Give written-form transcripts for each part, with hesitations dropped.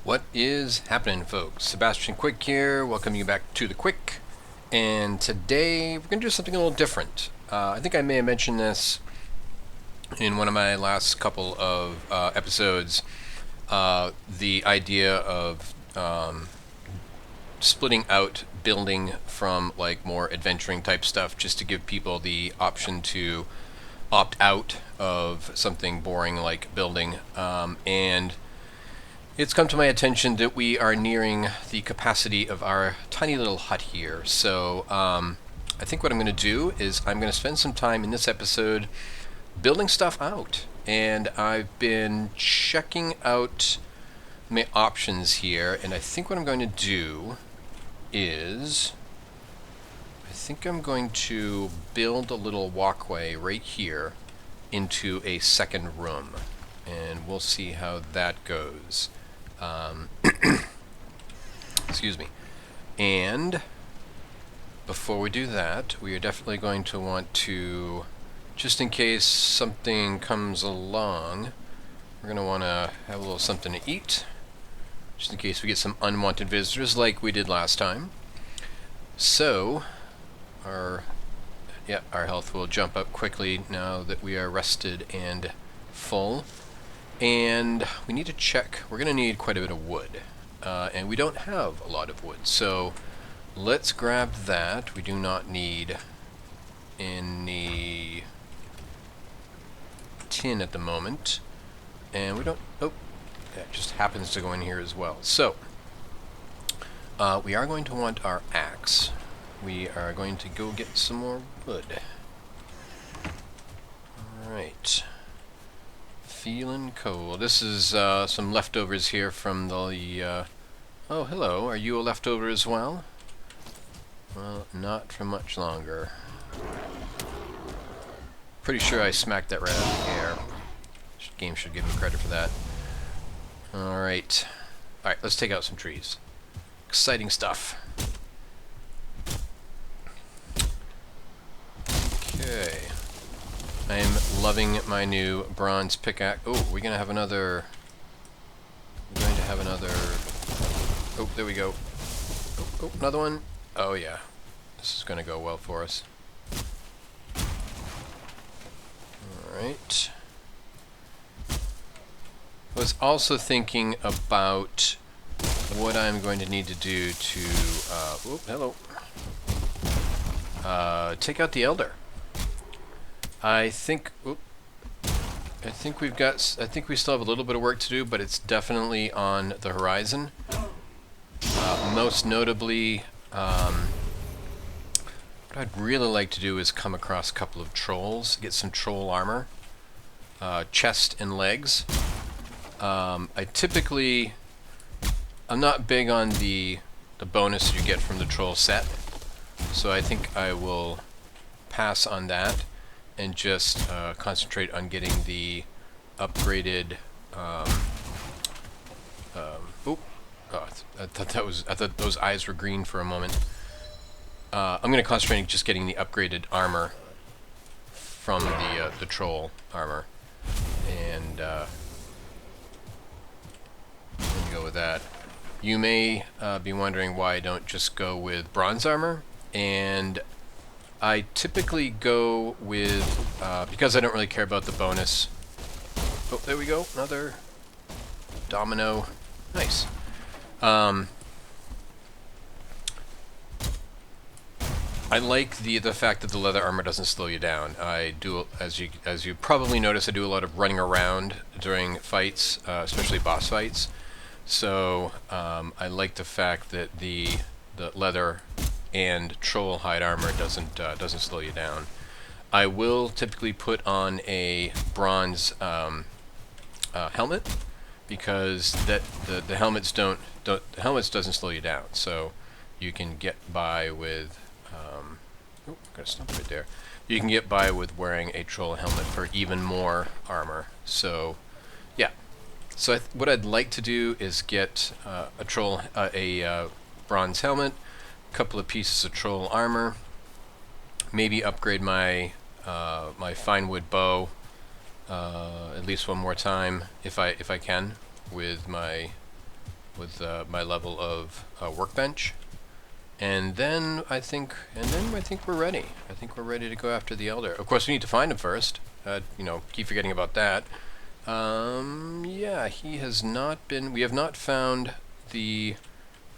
What is happening, folks? Sebastian Quick here, welcoming you back to the Quick. And today we're going to do something a little different. I think I may have mentioned this in one of my last couple of episodes. The idea of splitting out building from like more adventuring type stuff, just to give people the option to opt out of something boring like building. And it's come to my attention that we are nearing the capacity of our tiny little hut here. So I think what I'm going to do is I'm going to spend some time in this episode building stuff out. And I've been checking out my options here. And I think what I'm going to do is I think I'm going to build a little walkway right here into a second room. And we'll see how that goes. Excuse me. And before we do that, we are definitely going to want to, just in case something comes along, we're going to want to have a little something to eat, just in case we get some unwanted visitors like we did last time. So, our health will jump up quickly now that we are rested and full. And we need to check, we're going to need quite a bit of wood, and we don't have a lot of wood, so let's grab that. We do not need any tin at the moment, and we don't, that just happens to go in here as well. So, we are going to want our axe. We are going to go get some more wood. Alright. Feeling cold. This is some leftovers here from the... oh, hello. Are you a leftover as well? Well, not for much longer. Pretty sure I smacked that right out of the air. Game should give me credit for that. Alright. Alright, let's take out some trees. Exciting stuff. Okay. I am loving my new bronze pickaxe. Oh, we're gonna have another. We're going to have another. Oh, there we go. Oh, another one. Oh yeah, this is gonna go well for us. All right. I was also thinking about what I'm going to need to do to. Oh, hello. Take out the elder. I think we've got. I think we still have a little bit of work to do, but it's definitely on the horizon. Most notably, what I'd really like to do is come across a couple of trolls, get some troll armor, chest and legs. I'm not big on the bonus you get from the troll set, so I think I will pass on that. And just concentrate on getting the upgraded. I thought those eyes were green for a moment. I'm going to concentrate on just getting the upgraded armor from the troll armor, and go with that. You may be wondering why I don't just go with bronze armor, and I typically go with, because I don't really care about the bonus. Oh, there we go, another domino. Nice. I like the fact that the leather armor doesn't slow you down. I do, as you probably notice, I do a lot of running around during fights, especially boss fights. So I like the fact that the leather and troll hide armor doesn't slow you down. I will typically put on a bronze helmet, because the helmets the helmets doesn't slow you down, so you can get by with. Oh, gotta stop right there. You can get by with wearing a troll helmet for even more armor. So, yeah. So what I'd like to do is get a bronze helmet, couple of pieces of troll armor, maybe upgrade my my fine wood bow at least one more time if I can with my with my level of workbench. And then I think we're ready. I think we're ready to go after the Elder. Of course, we need to find him first. You know, keep forgetting about that. Yeah, he has not been. We have not found the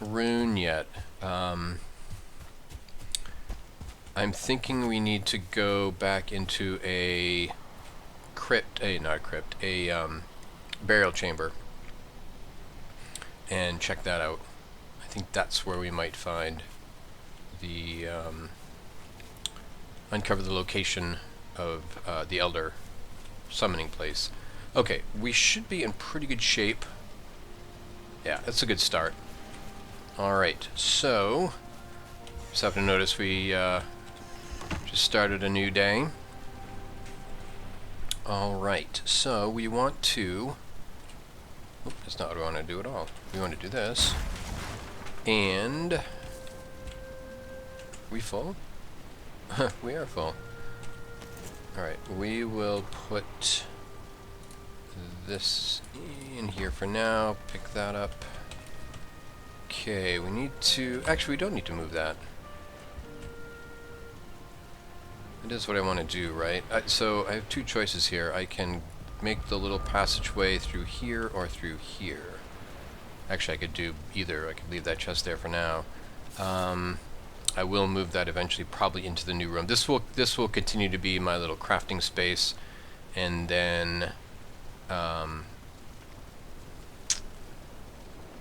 rune yet. I'm thinking we need to go back into a crypt, not a crypt, a burial chamber, and check that out. I think that's where we might find the uncover the location of the Elder summoning place. Okay, we should be in pretty good shape. Yeah, that's a good start. Alright, so just happen to notice we just started a new day. Alright, so we want to... Oop, that's not what we want to do at all. We want to do this. And... we full? We are full. Alright, we will put this in here for now. Pick that up. Okay, we need to... Actually, we don't need to move that. It is what I want to do, right? So I have two choices here. I can make the little passageway through here or through here. Actually, I could do either. I could leave that chest there for now. I will move that eventually, probably into the new room. This will continue to be my little crafting space, and then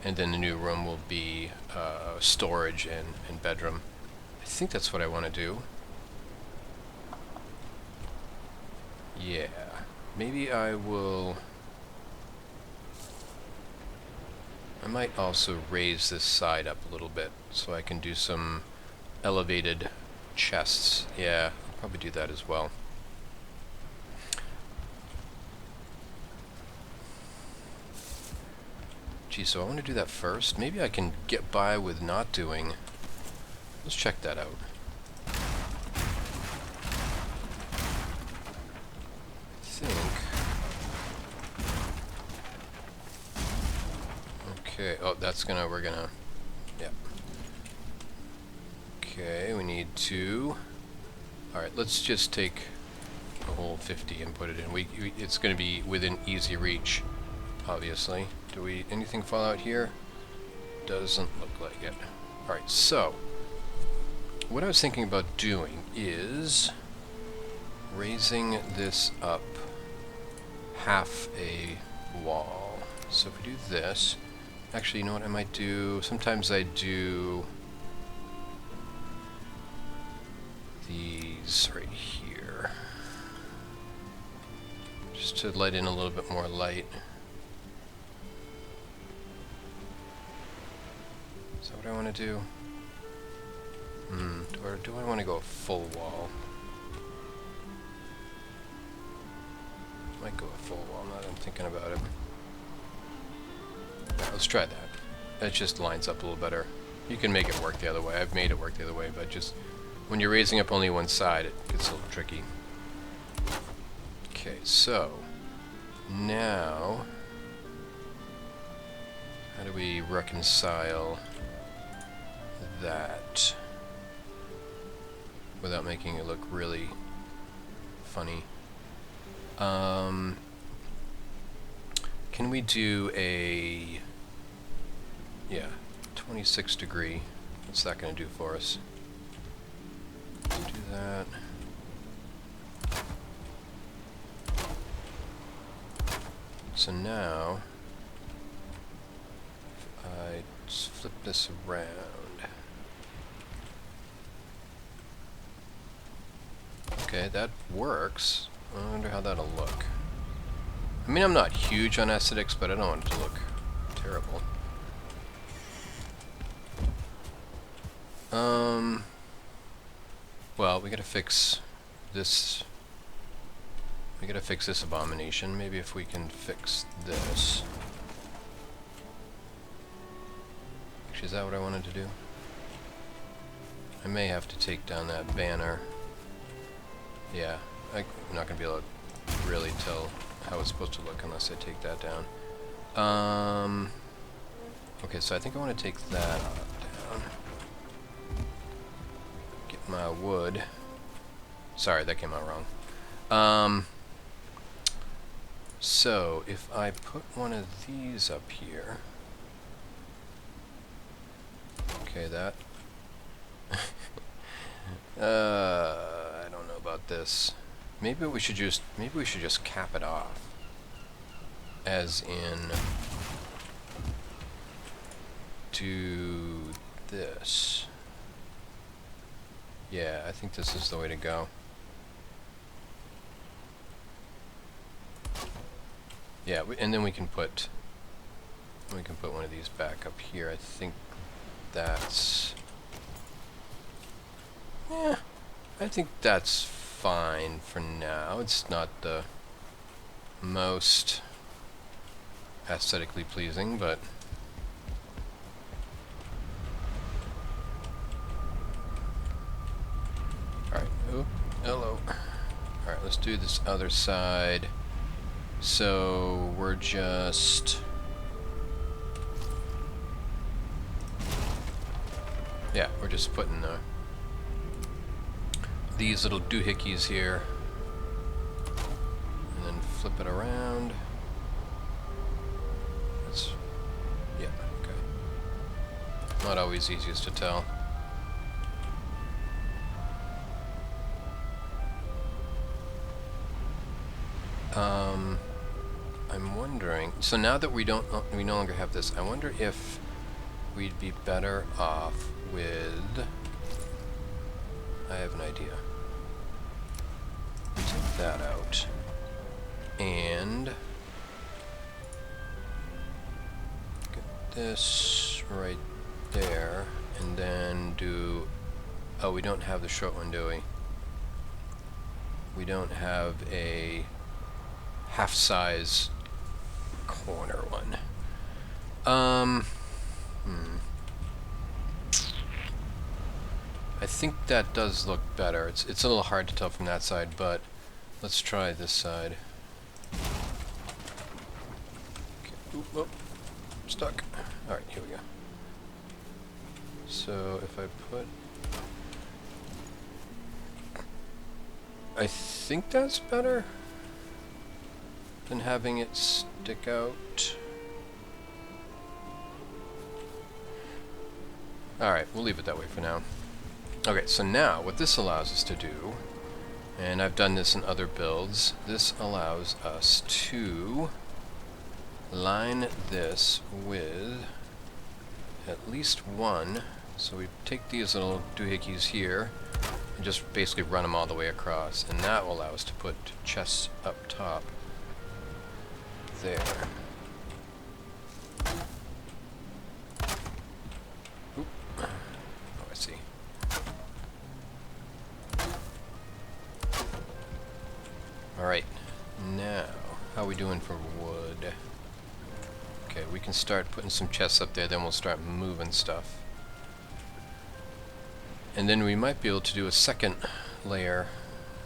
the new room will be storage and bedroom. I think that's what I want to do. Yeah, maybe I will... I might also raise this side up a little bit so I can do some elevated chests. Yeah, I'll probably do that as well. Gee, so I want to do that first. Maybe I can get by with not doing... Let's check that out. Okay, oh, we're gonna, yeah. Okay, we need to, alright, let's just take a whole 50 and put it in. It's gonna be within easy reach, obviously. Anything fall out here? Doesn't look like it. Alright, so, what I was thinking about doing is raising this up half a wall. So if we do this, actually, you know what I might do? Sometimes I do these right here, just to let in a little bit more light. Is that what I want to do? Or do I want to go full wall? Might go a full wall now that I'm thinking about it. Let's try that. It just lines up a little better. You can make it work the other way. I've made it work the other way, but just when you're raising up only one side, it gets a little tricky. Okay, so now how do we reconcile that without making it look really funny? Can we do a... yeah, 26 degree. What's that going to do for us? Do that. So now, if I just flip this around. Okay, that works. I wonder how that'll look. I mean, I'm not huge on aesthetics, but I don't want it to look terrible. Well, we gotta fix this. We gotta fix this abomination. Maybe if we can fix this. Actually, is that what I wanted to do? I may have to take down that banner. Yeah, I'm not gonna be able to really tell how it's supposed to look unless I take that down. Okay, so I think I want to take that down. Get my wood. Sorry, that came out wrong. So if I put one of these up here, okay, that. I don't know about this. Maybe we should just cap it off, as in do this. Yeah, I think this is the way to go. Yeah, and then we can put one of these back up here. I think that's, yeah, I think that's fine for now. It's not the most aesthetically pleasing, but alright. Oh, hello. Alright, let's do this other side. So we're just, yeah, we're just putting these little doohickeys here, and then flip it around. That's, yeah, okay. Not always easiest to tell. I'm wondering, so now that we no longer have this, I wonder if we'd be better off with, I have an idea. Take that out. And get this right there, and then do, oh, we don't have the short one, do we? We don't have a half-size corner one. I think that does look better. It's a little hard to tell from that side, but let's try this side. Okay. Oop, whoop. Stuck. Alright, here we go. So if I put, I think that's better than having it stick out. Alright, we'll leave it that way for now. Okay, so now what this allows us to do, and I've done this in other builds, this allows us to line this with at least one. So we take these little doohickeys here and just basically run them all the way across, and that will allow us to put chests up top. There. Oop. Oh, I see. Alright, now, how are we doing for wood? Okay, we can start putting some chests up there, then we'll start moving stuff. And then we might be able to do a second layer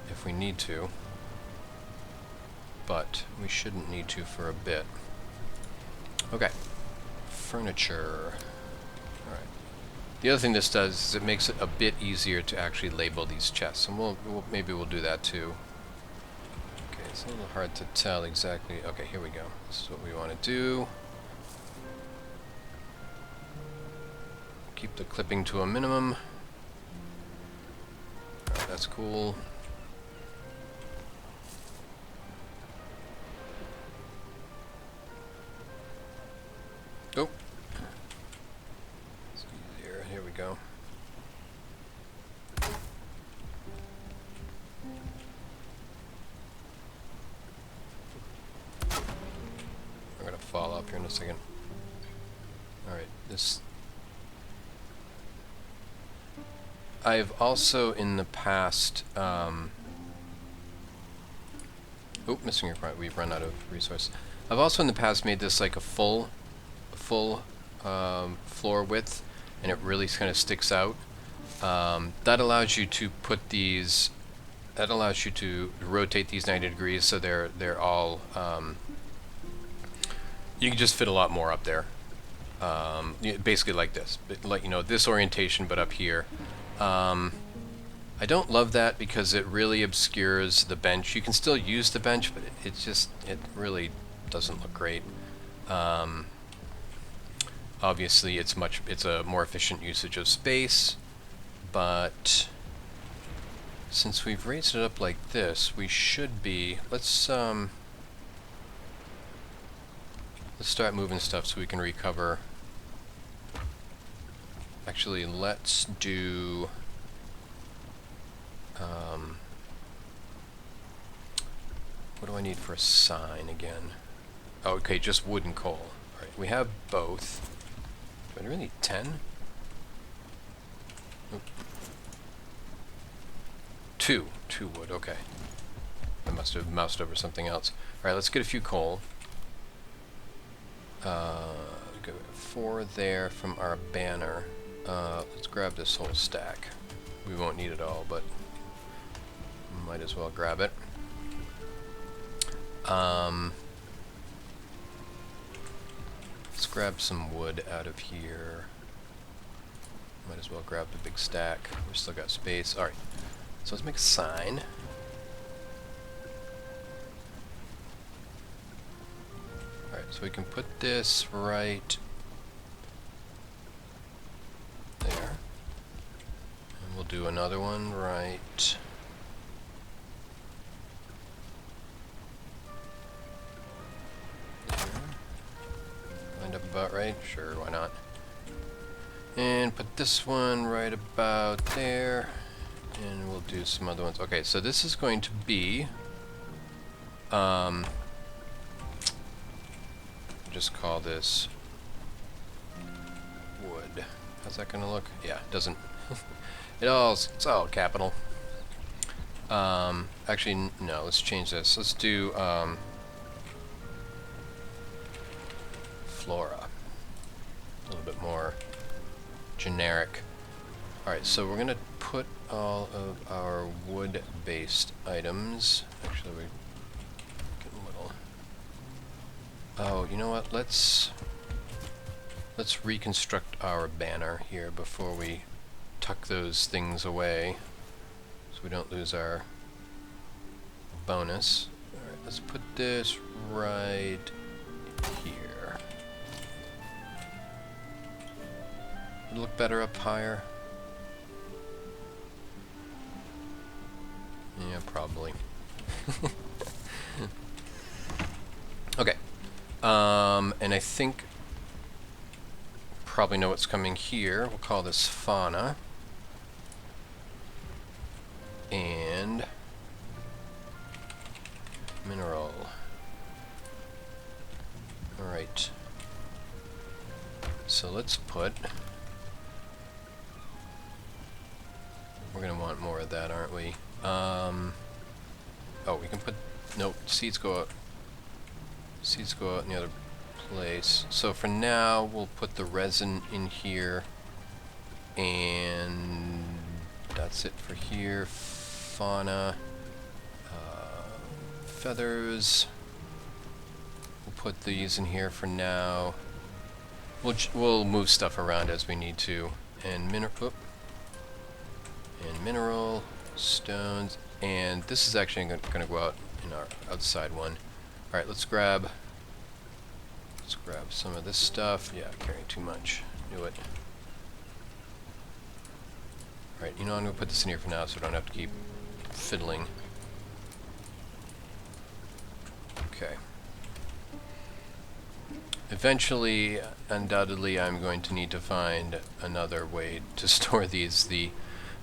if we need to. But we shouldn't need to for a bit. Okay, furniture. Alright. The other thing this does is it makes it a bit easier to actually label these chests, and maybe we'll do that too. Okay, it's a little hard to tell exactly. Okay, here we go. This is what we want to do. Keep the clipping to a minimum. Alright, that's cool. Oh. It's easier. Here we go. I'm gonna fall off here in a second. Alright, this. I've also in the past, oh, missing your part. We've run out of resource. I've also in the past made this like a full floor width, and it really kind of sticks out. That allows you to put these. That allows you to rotate these 90 degrees, so they're all. You can just fit a lot more up there. Basically like this, like, you know, this orientation, but up here. I don't love that because it really obscures the bench. You can still use the bench, but it really doesn't look great. Obviously, it's a more efficient usage of space, but since we've raised it up like this, we should be. Let's start moving stuff so we can recover. Actually, let's do. What do I need for a sign again? Oh, okay, just wood and coal. All right, we have both. Do I really need 10? Oop. Two wood. Okay. I must have moused over something else. All right, let's get a few coal. Go 4 there from our banner. Let's grab this whole stack. We won't need it all, but might as well grab it. Let's grab some wood out of here. Might as well grab the big stack. We've still got space. Alright, so let's make a sign. Alright, so we can put this right there. And we'll do another one right about right? Sure, why not? And put this one right about there. And we'll do some other ones. Okay, so this is going to be just call this wood. How's that gonna look? Yeah, it doesn't it's all capital. Actually no, let's change this. Let's do flora. A little bit more generic. Alright, so we're gonna put all of our wood-based items. Actually, we're getting a little. Oh, you know what? Let's reconstruct our banner here before we tuck those things away, so we don't lose our bonus. Alright, let's put this right here. Would it look better up higher? Yeah, probably. Okay. And I think probably know what's coming here. We'll call this fauna. And mineral. Alright. So let's put. We're gonna want more of that, aren't we? Oh, we can put. Nope, seeds go out. Seeds go out in the other place. So for now, we'll put the resin in here. And that's it for here. Fauna. Feathers. We'll put these in here for now. We'll move stuff around as we need to. And mineral, stones, and this is actually going to go out in our outside one. Alright, let's grab some of this stuff. Yeah, carrying too much. Knew it. Alright, you know, I'm going to put this in here for now so I don't have to keep fiddling. Okay. Eventually, undoubtedly, I'm going to need to find another way to store these. The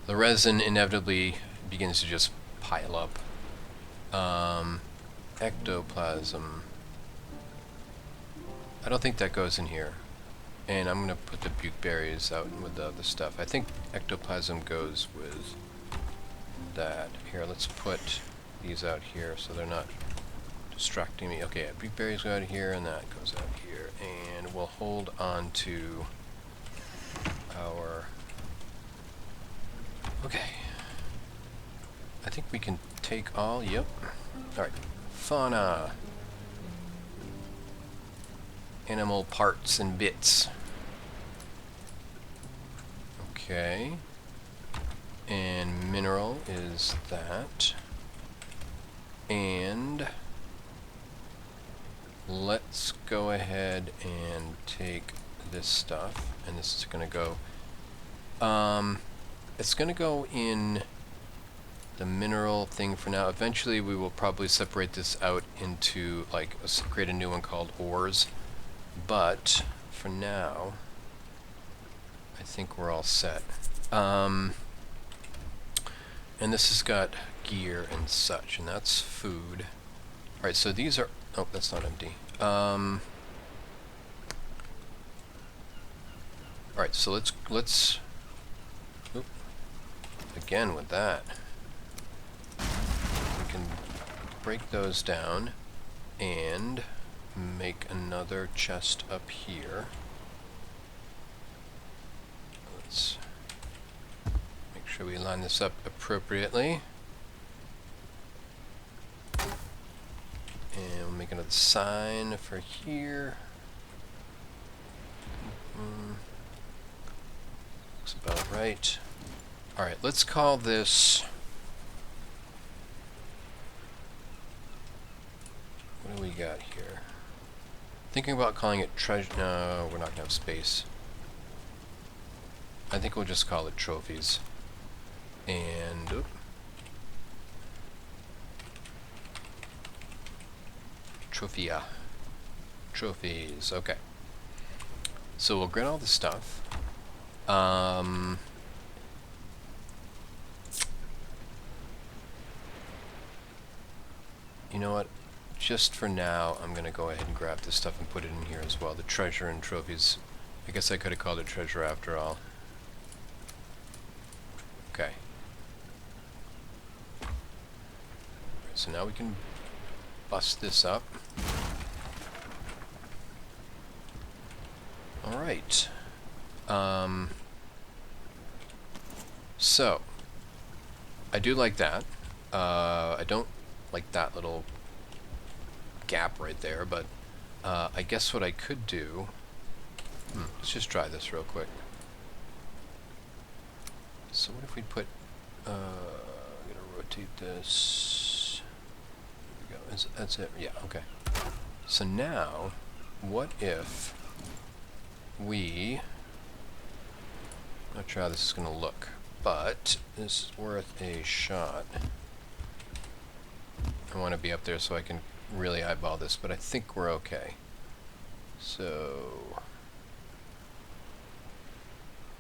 resin inevitably begins to just pile up. Ectoplasm. I don't think that goes in here. And I'm going to put the bukeberries out with the other stuff. I think ectoplasm goes with that. Here, let's put these out here so they're not distracting me. Okay, yeah, bukeberries go out here and that goes out here. And we'll hold on to our... Okay. I think we can take all, yep. Alright. Fauna. Animal parts and bits. Okay. And mineral is that. And let's go ahead and take this stuff, and this is going to go, it's going to go in the mineral thing for now. Eventually we will probably separate this out into, like, create a new one called ores, but for now I think we're all set. And this has got gear and such, and that's food. Alright, so these are, oh, that's not empty. Alright, so let's oop, again with that. We can break those down and make another chest up here. Let's make sure we line this up appropriately. And we'll make another sign for here. Looks about right. Alright, let's call this... What do we got here? Thinking about calling it treasure... No, we're not gonna have space. I think we'll just call it trophies. And... Oop. Trophia. Trophies, okay. So we'll get all the stuff. You know what? Just for now, I'm gonna go ahead and grab this stuff and put it in here as well. The treasure and trophies. I guess I could have called it treasure after all. Okay. So now we can bust this up. Alright. So, I do like that. I don't like that little gap right there, but I guess what I could do... let's just try this real quick. So what if we put... I'm gonna rotate this... There we go. That's it. Yeah, okay. So now, what if we... Not sure how this is going to look, but this is worth a shot. I want to be up there so I can really eyeball this, but I think we're okay. So...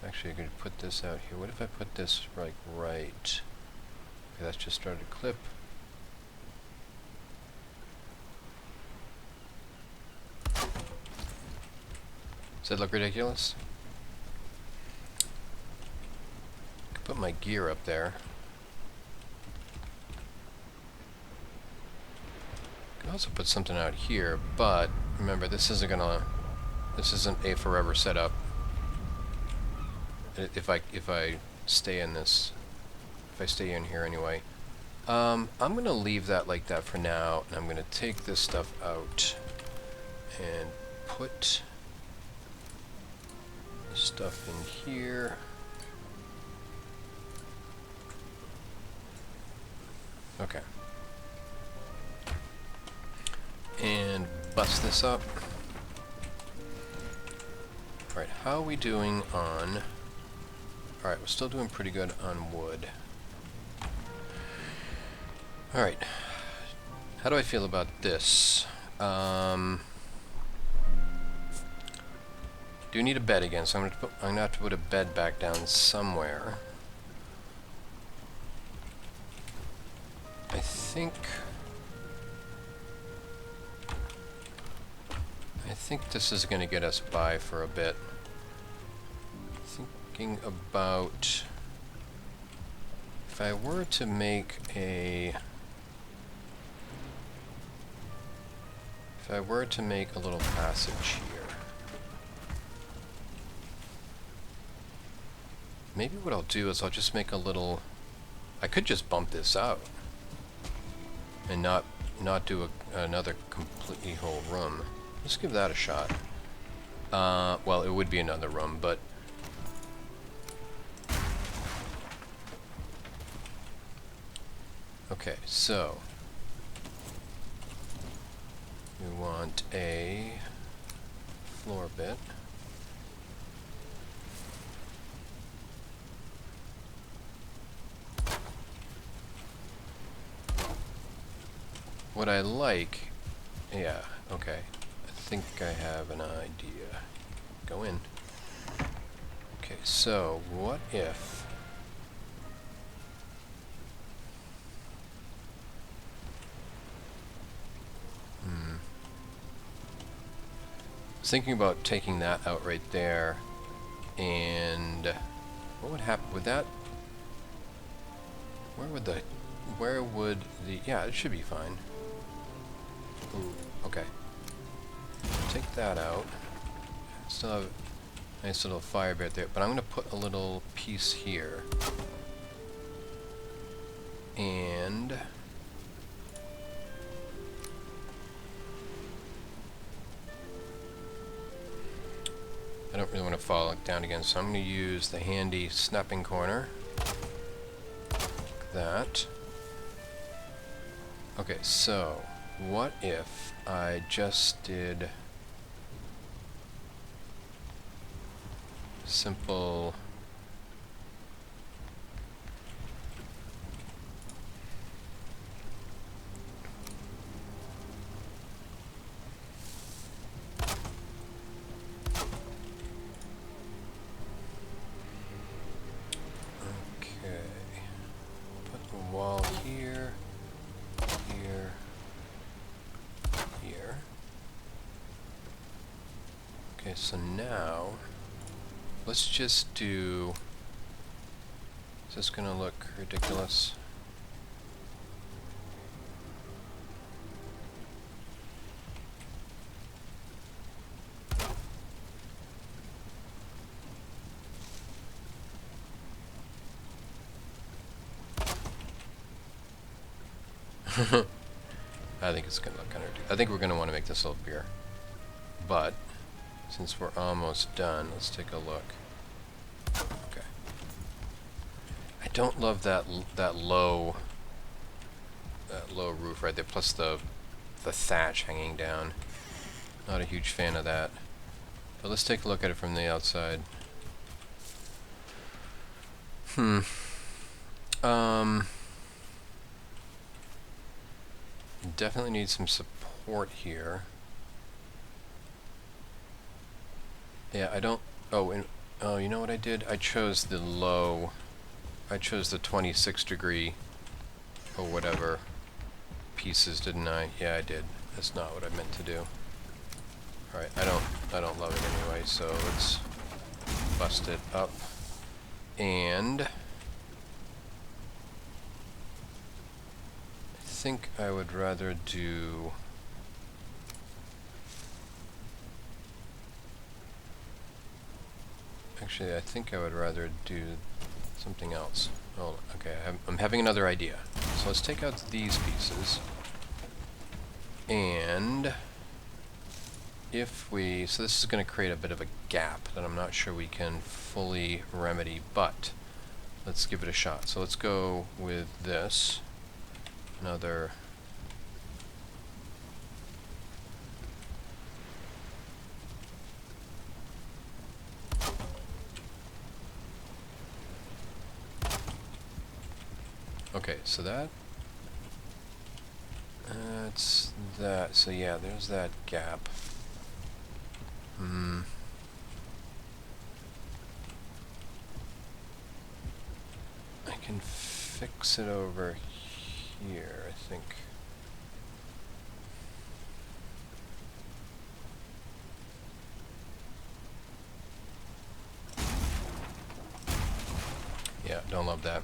Actually, I'm going to put this out here. What if I put this like right? Okay, that's just started to clip. Does that look ridiculous? I could put my gear up there. I could also put something out here, but remember, this isn't a forever setup. If I stay in this, if I stay in here anyway, I'm gonna leave that like that for now, and I'm gonna take this stuff out and put this stuff in here. Okay. And bust this up. Alright, how are we doing on... Alright, we're still doing pretty good on wood. Alright. How do I feel about this? Do need a bed again, so I'm gonna have to put a bed back down somewhere. I think this is gonna get us by for a bit. Thinking about if I were to make a little passage here. Maybe what I'll do is I'll just make a little... I could just bump this out and not do another completely whole room. Let's give that a shot. Well, it would be another room, but Okay, so we want a floor bit. What I like, yeah, okay. I think I have an idea. Go in. Okay, so what if I was thinking about taking that out right there, and what would happen with that? Where would the, yeah, it should be fine. Ooh, okay. Take that out. Still have a nice little fire bit there, but I'm going to put a little piece here. And I don't really want to fall down again, so I'm going to use the handy snapping corner. Like that. Okay, so what if I just did simple wall here, here, here. Okay, so now let's just do, is this gonna look ridiculous? I think it's gonna look kind of, I think we're gonna want to make this a little bigger. But since we're almost done, let's take a look. Okay. I don't love that low roof right there, plus the thatch hanging down. Not a huge fan of that. But let's take a look at it from the outside. Definitely need some support here. Yeah, I don't. Oh, you know what I did? I chose the 26 degree or whatever pieces, didn't I? Yeah, I did. That's not what I meant to do. All right, I don't love it anyway. So let's bust it up, and I think I would rather do. Actually, I think I would rather do something else. Oh, okay, I'm having another idea. So let's take out these pieces. And if we, so this is going to create a bit of a gap that I'm not sure we can fully remedy, but let's give it a shot. So let's go with this. Another. Okay, so that's that. So yeah, there's that gap. I can fix it over here, I think. Yeah, don't love that.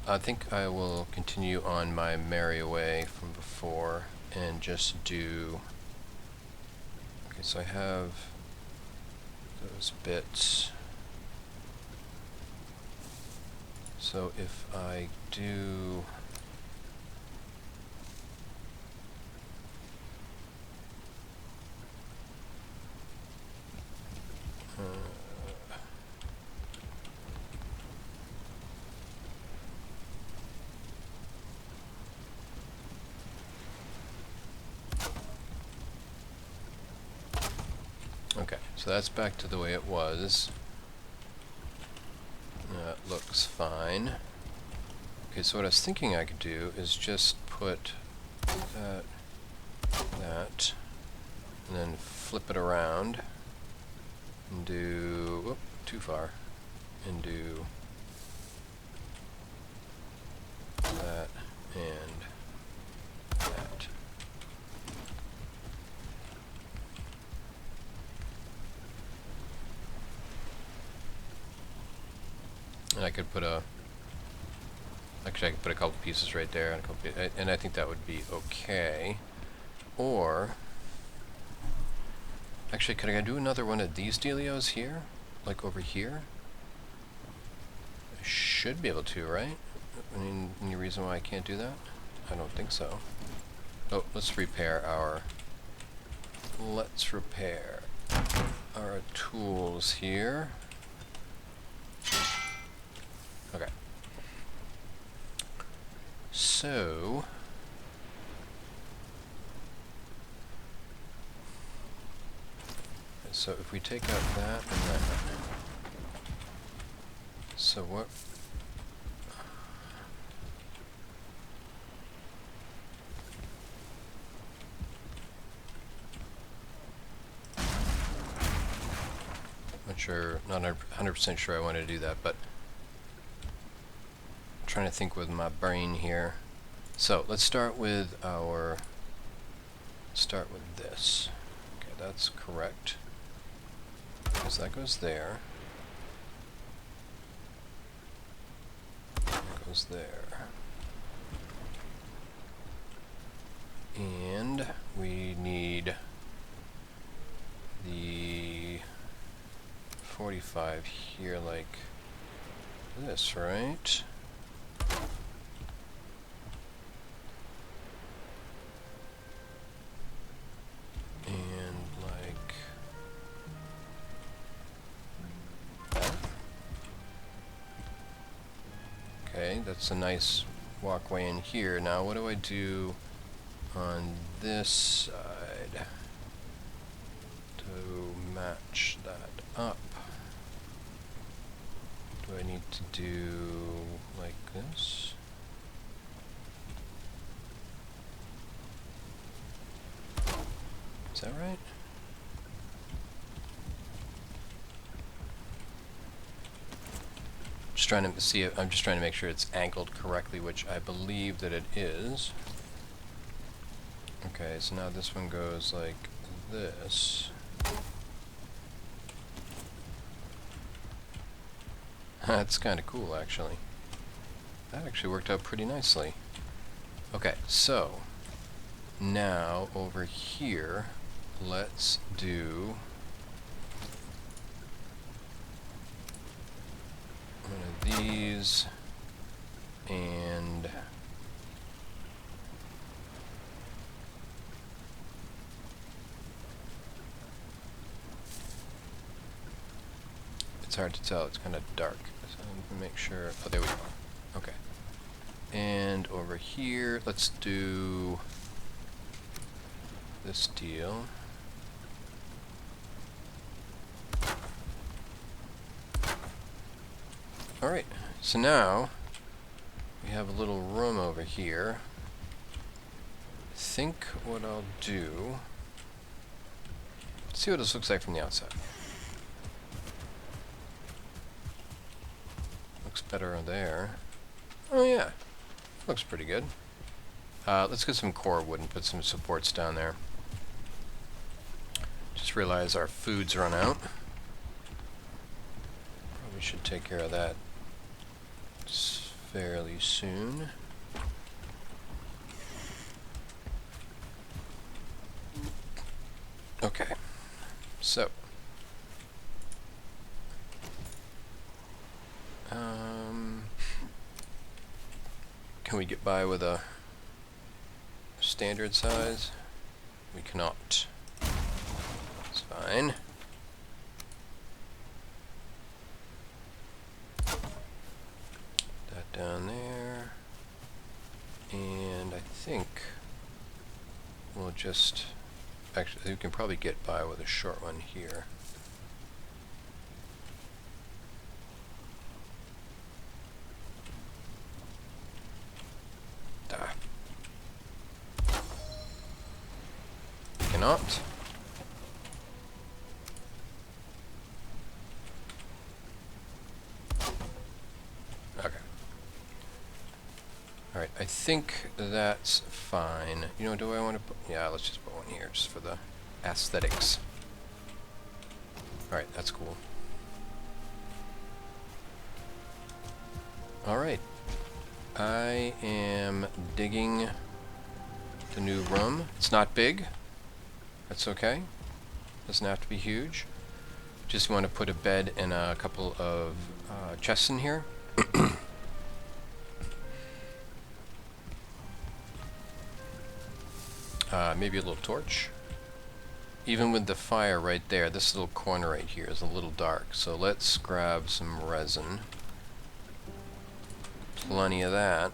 I think I will continue on my merry way from before and just do. Okay, so I have those bits. So if I do. Okay, so that's back to the way it was. That looks fine. Okay, so what I was thinking I could do is just put that, and then flip it around and do, whoop, too far, and do that and that. And I could put a, actually I could put a couple pieces right there, and a couple, and I think that would be okay. Or, actually, could I do another one of these dealios here? Like over here? I should be able to, right? I mean, any reason why I can't do that? I don't think so. Oh, let's repair our tools here. Okay. So if we take out that and that, so what? Not sure, not 100% sure I want to do that, but I'm trying to think with my brain here. So let's start with this. Okay, that's correct. Because that goes there. That goes there. And we need the 45 here like this, right? And like that. Okay, that's a nice walkway in here. Now what do I do on this side to match that up? Do I need to do like this? Is that right? Just trying to see it. I'm just trying to make sure it's angled correctly, which I believe that it is. Okay, so now this one goes like this. That's kind of cool, actually. That actually worked out pretty nicely. Okay, so now over here, let's do one of these, and it's hard to tell, it's kind of dark, so I'm gonna make sure, oh there we go, okay. And over here, let's do this deal. Alright, so now we have a little room over here. I think what I'll do, let's see what this looks like from the outside. Looks better there. Oh yeah, looks pretty good. Let's get some core wood and put some supports down there. Just realized our food's run out. Probably should take care of that fairly soon. Okay, so can we get by with a standard size? We cannot. It's fine. That down there. And I think we'll just actually, we can probably get by with a short one here. Ah. Cannot. Okay. Alright, I think that's fine. You know, do I want to put... Yeah, let's just put one here, just for the aesthetics. Alright, that's cool. Alright. I am digging the new room. It's not big. That's okay. Doesn't have to be huge. Just want to put a bed and a couple of chests in here. Maybe a little torch. Even with the fire right there, this little corner right here is a little dark. So let's grab some resin. Plenty of that.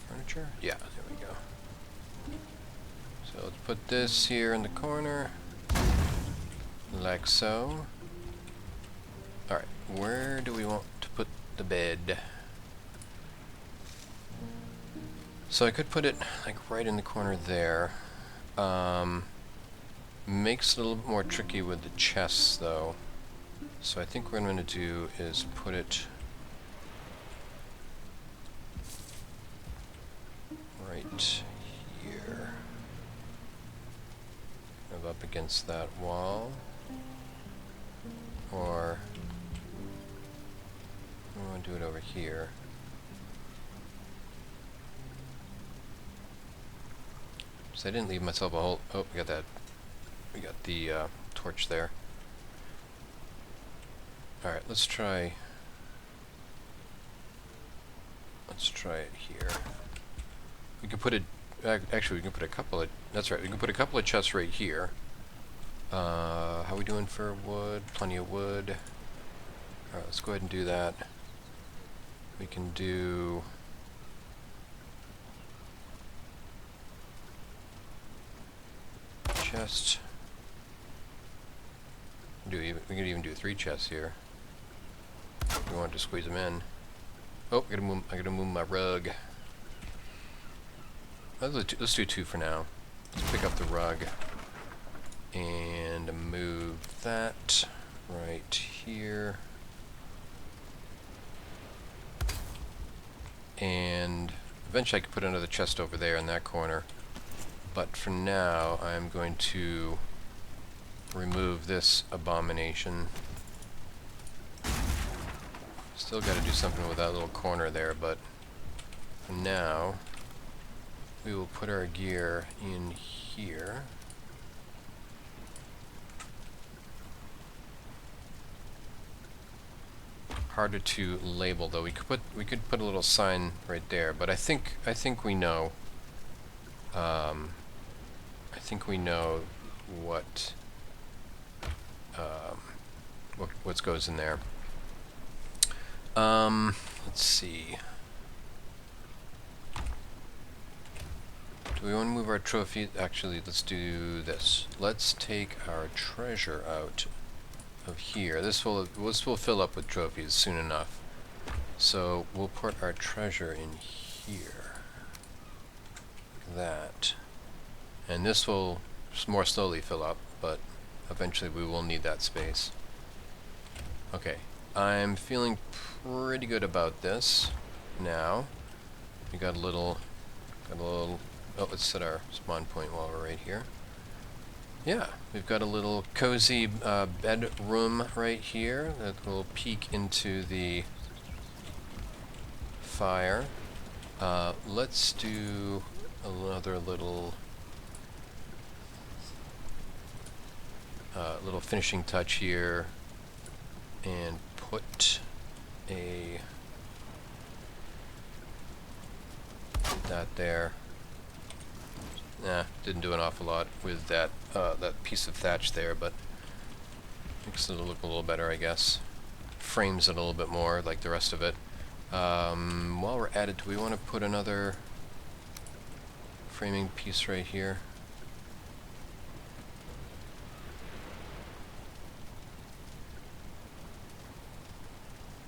Furniture? Yeah, there we go. So let's put this here in the corner. Like so. Alright, where do we want to put the bed? So I could put it like right in the corner there. Makes it a little bit more tricky with the chests though. So I think what I'm going to do is put it right here. Kind of up against that wall. Or I want to do it over here. So I didn't leave myself a hole. Oh, we got that. We got the torch there. Alright, let's try it here. We can put it, actually we can put a couple of, that's right, we can put a couple of chests right here. How are we doing for wood? Plenty of wood. Alright, let's go ahead and do that. We can do chest. We could even do 3 chests here. If we want to squeeze them in. Oh, I gotta move my rug. Let's do 2 for now. Let's pick up the rug and move that right here. And eventually I could put another chest over there in that corner. But for now, I'm going to remove this abomination. Still got to do something with that little corner there, but for now, we will put our gear in here. Harder to label though. We could put a little sign right there, but I think we know. I think we know what goes in there. Let's see. Do we want to move our trophy? Actually, let's do this. Let's take our treasure out of here. This will fill up with trophies soon enough. So we'll put our treasure in here. Like that. And this will more slowly fill up, but eventually we will need that space. Okay, I'm feeling pretty good about this now. We got a little, oh, let's set our spawn point while we're right here. Yeah, we've got a little cozy bedroom right here that will peek into the fire. Let's do another little finishing touch here and put that there. Nah, didn't do an awful lot with that that piece of thatch there, but makes it look a little better, I guess. frames it a little bit more, like the rest of it. While we're at it, do we want to put another framing piece right here?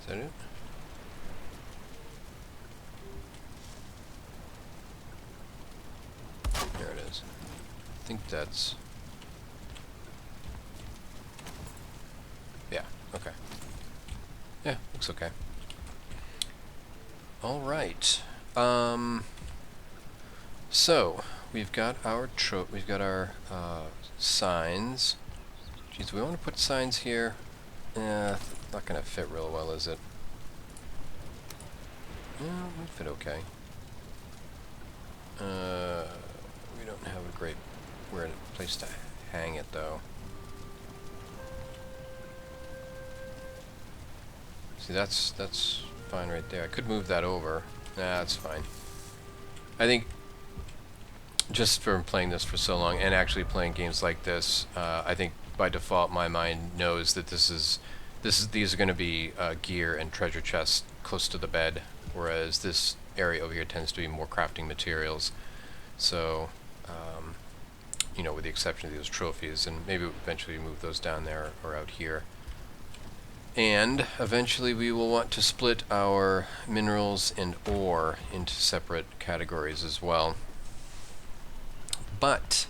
Is that it? There it is. I think that's... yeah, okay. Yeah, looks okay. Alright. So, we've got our signs. Geez, we want to put signs here. Not gonna fit real well, is it? Yeah, it might fit okay. We don't have a great place to hang it though. See, that's fine right there. I could move that over. Nah, that's fine. I think just from playing this for so long and actually playing games like this, I think by default my mind knows that these are going to be gear and treasure chests close to the bed, whereas this area over here tends to be more crafting materials. So, you know, with the exception of those trophies, and maybe eventually move those down there or out here. And eventually we will want to split our minerals and ore into separate categories as well. But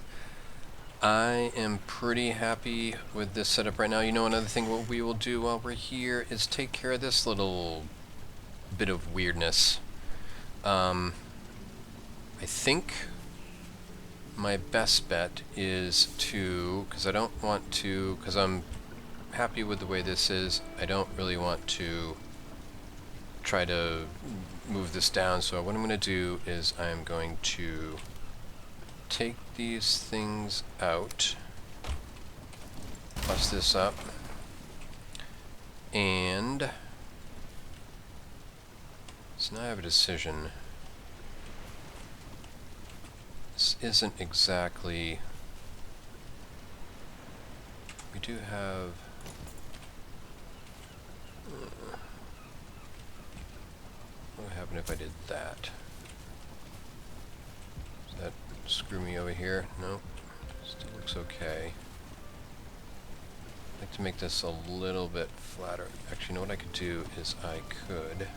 I am pretty happy with this setup right now. You know, another thing what we will do while we're here is take care of this little bit of weirdness. I think my best bet is to, because I'm happy with the way this is, I don't really want to try to move this down. So what I'm going to do is I'm going to take these things out, plus this up, and so now I have a decision. This isn't exactly... we do have... what would happen if I did that? Does that screw me over here? No. Still looks okay. I'd like to make this a little bit flatter. Actually, you know what I could do is I could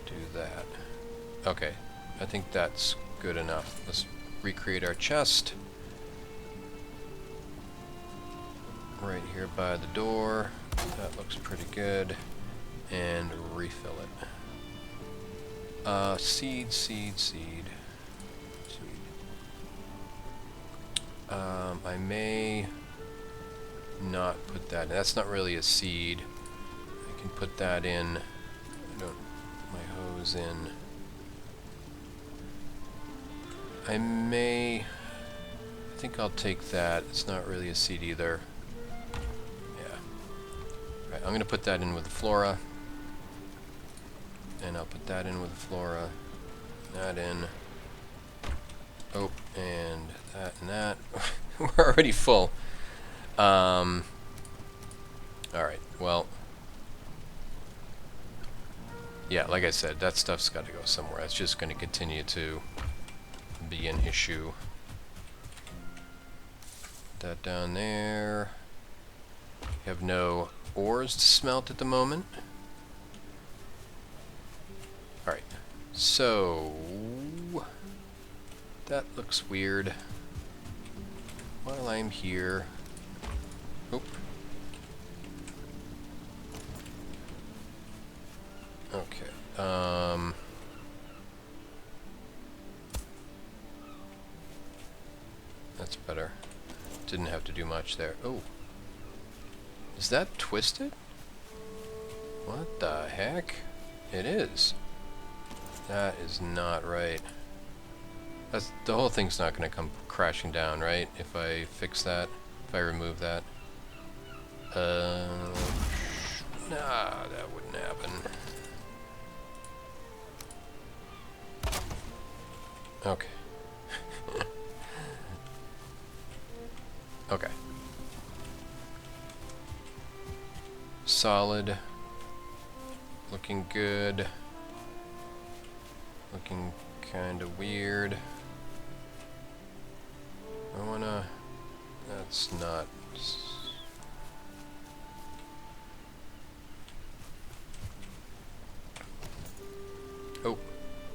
do that. Okay, I think that's good enough. Let's recreate our chest. Right here by the door. That looks pretty good. And refill it. Seed. I may not put that in. That's not really a seed. I can put that in. My hose in. I think I'll take that. It's not really a seed either. Yeah. Right, I'm going to put that in with the flora. And I'll put that in with the flora. That in. Oh, and that and that. We're already full. Alright, well. Yeah, like I said, that stuff's got to go somewhere. It's just going to continue to be an issue. Put that down there. We have no ores to smelt at the moment. Alright, so that looks weird. While I'm here, oop. Okay, that's better. Didn't have to do much there. Oh, is that twisted? What the heck? It is. That is not right. That's, the whole thing's not going to come crashing down, right? If I fix that, if I remove that. Nah, that wouldn't happen. Okay. Okay. Solid. looking good. Looking kind of weird. I wanna... That's not... Oh.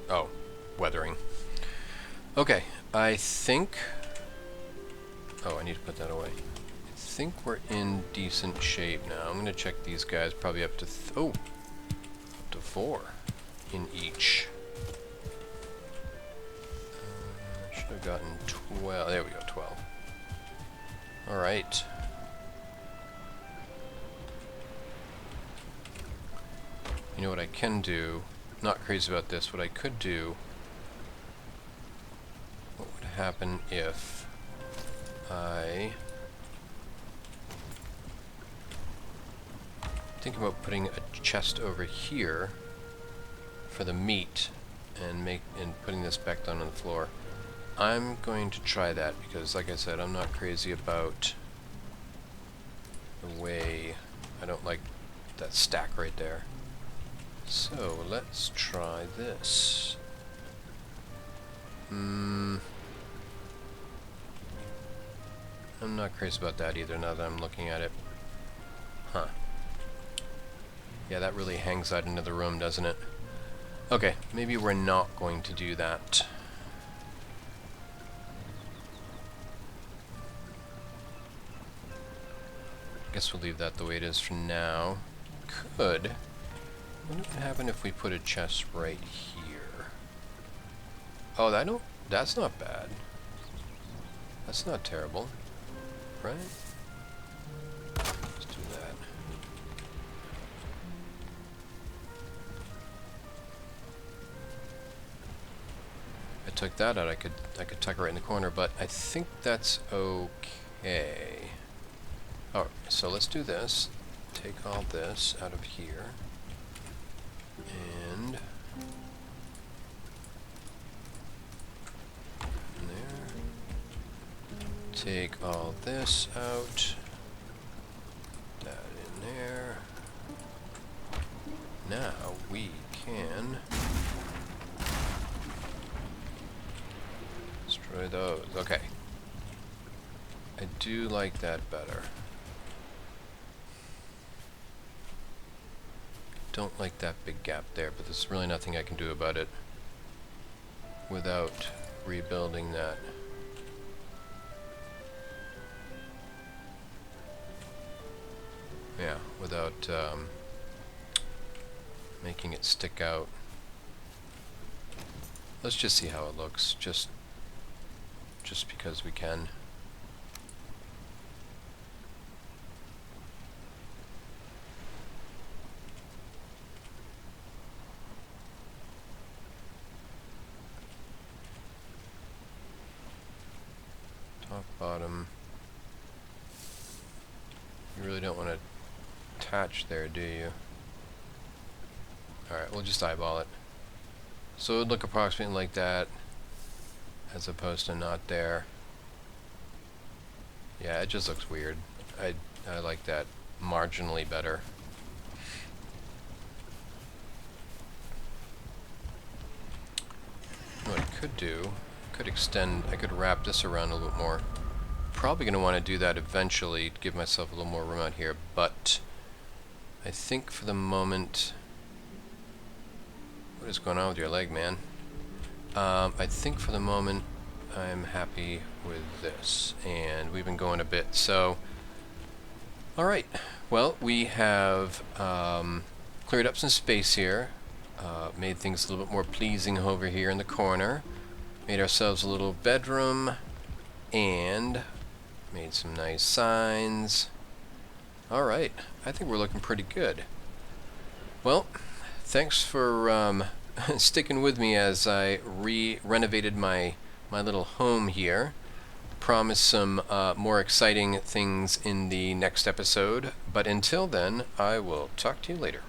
Oh. Weathering. Okay. I think... Oh, I need to put that away. I think we're in decent shape now. I'm gonna check these guys probably up to... up to 4 in each. Should have gotten 12. There we go, 12. Alright. You know what I can do? Not crazy about this. What I could do... What would happen if I... think about putting a chest over here for the meat and putting this back down on the floor. I'm going to try that because, like I said, I'm not crazy about the way... I don't like that stack right there. So, let's try this. I'm not crazy about that either now that I'm looking at it. Huh. Yeah, that really hangs out into the room, doesn't it? Okay, maybe we're not going to do that. Guess we'll leave that the way it is for now. What would happen if we put a chest right here? Oh, that's not bad. That's not terrible. Right? Let's do that. I took that out, I could tuck it right in the corner, but I think that's okay. Alright, so let's do this. Take all this out of here. And there. Take all this out. That in there. Now we can destroy those. Okay. I do like that better. Don't like that big gap there, but there's really nothing I can do about it without rebuilding that. Yeah, without making it stick out. Let's just see how it looks, just because we can. Top, bottom. You really don't want to attach there, do you? Alright, we'll just eyeball it. So it would look approximately like that, as opposed to not there. Yeah, it just looks weird. I like that marginally better. What I could do, I could wrap this around a little more. Probably going to want to do that eventually to give myself a little more room out here, but I think for the moment... What is going on with your leg, man? I think for the moment I'm happy with this, and we've been going a bit, so... Alright, well, we have cleared up some space here, made things a little bit more pleasing over here in the corner, made ourselves a little bedroom, and made some nice signs. Alright, I think we're looking pretty good. Well, thanks for sticking with me as I renovated my little home here. Promise some more exciting things in the next episode, but until then, I will talk to you later.